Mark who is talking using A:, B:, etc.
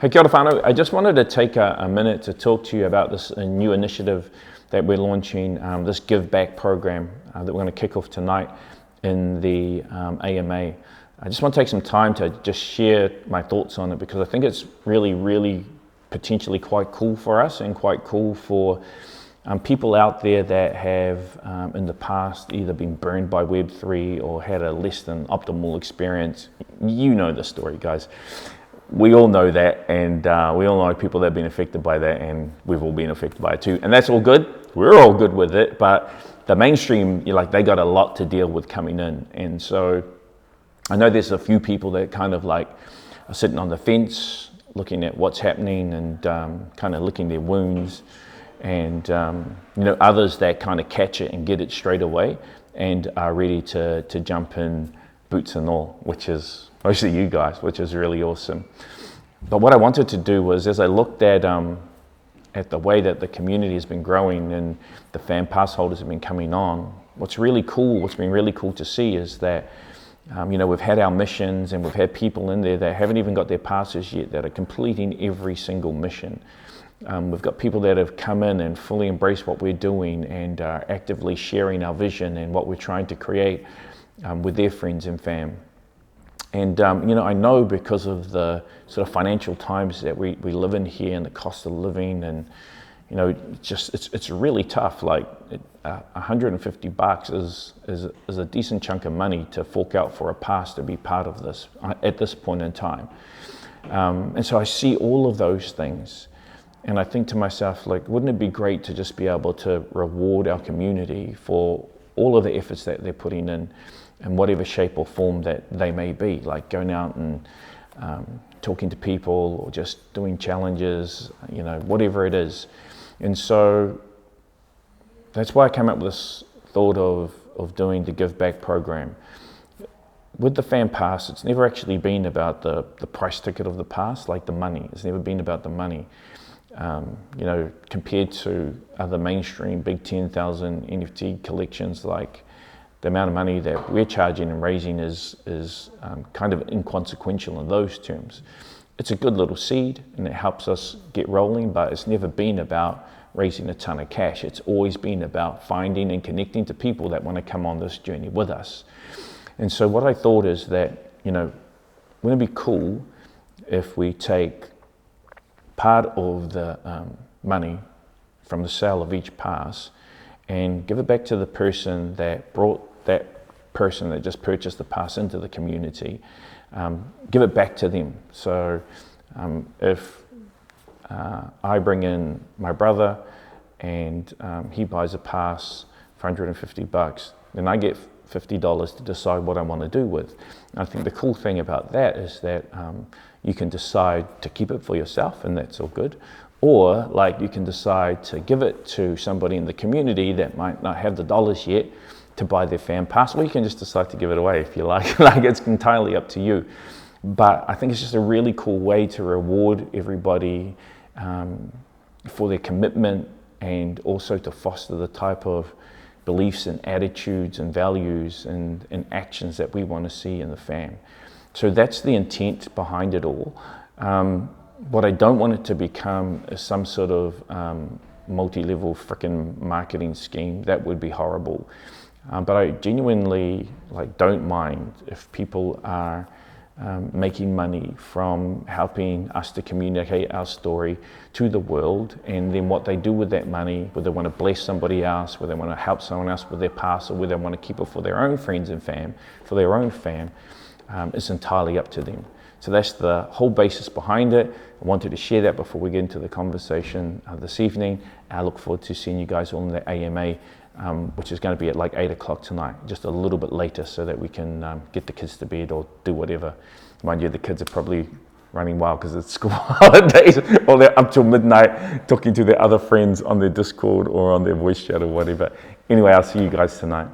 A: Hey, kia ora whanau. I just wanted to take a minute to talk to you about this new initiative that we're launching, this Give Back program that we're going to kick off tonight in the AMA. I just want to take some time to just share my thoughts on it because I think it's really potentially quite cool for us and quite cool for people out there that have in the past either been burned by Web3 or had a less than optimal experience. You know the story, guys. We all know that, and we all know people that have been affected by that, and we've all been affected by it too. And that's all good. We're all good with it, but the mainstream, they got a lot to deal with coming in. And so I know there's a few people that kind of are sitting on the fence, looking at what's happening and kind of licking their wounds. And others that kind of catch it and get it straight away and are ready to jump in, boots and all, which is mostly you guys, which is really awesome. But what I wanted to do was, as I looked at the way that the community has been growing and the fan pass holders have been coming on, what's been really cool to see is that we've had our missions and we've had people in there that haven't even got their passes yet that are completing every single mission. We've got people that have come in and fully embraced what we're doing and are actively sharing our vision and what we're trying to create with their friends and fam. And I know because of the sort of financial times that we live in here and the cost of living, and it's really tough. $150 is a decent chunk of money to fork out for a pass to be part of this at this point in time. And so I see all of those things, and I think to myself, wouldn't it be great to just be able to reward our community for all of the efforts that they're putting in whatever shape or form that they may be, like going out and talking to people or just doing challenges, whatever it is. And so that's why I came up with this thought of doing the Give Back program. With the fan pass, it's never actually been about the price ticket of the pass, like the money. It's never been about the money. Compared to other mainstream big 10,000 NFT collections, the amount of money that we're charging and raising is kind of inconsequential in those terms. It's a good little seed and it helps us get rolling, but it's never been about raising a ton of cash. It's always been about finding and connecting to people that want to come on this journey with us. And so what I thought is that, wouldn't it be cool if we take part of the money from the sale of each pass and give it back to the person that brought that person that just purchased the pass into the community, give it back to them. So if I bring in my brother and he buys a pass for $150, then I get $50 to decide what I want to do with. And I think the cool thing about that is that you can decide to keep it for yourself, and that's all good. Or you can decide to give it to somebody in the community that might not have the dollars yet to buy their fan pass, or you can just decide to give it away if you like. It's entirely up to you. But I think it's just a really cool way to reward everybody for their commitment and also to foster the type of beliefs and attitudes and values and actions that we want to see in the fam. So that's the intent behind it all. What I don't want it to become is some sort of multi-level frickin' marketing scheme. That would be horrible. But I genuinely don't mind if people are making money from helping us to communicate our story to the world, and then what they do with that money, whether they want to bless somebody else, whether they want to help someone else with their pass, or whether they want to keep it for their own friends and fam, for their own fam, is entirely up to them. So that's the whole basis behind it. I wanted to share that before we get into the conversation this evening. I look forward to seeing you guys all in the AMA, which is going to be at 8 o'clock tonight, just a little bit later so that we can get the kids to bed or do whatever. Mind you, the kids are probably running wild because it's school holidays, or they're up till midnight talking to their other friends on their Discord or on their voice chat or whatever. Anyway, I'll see you guys tonight.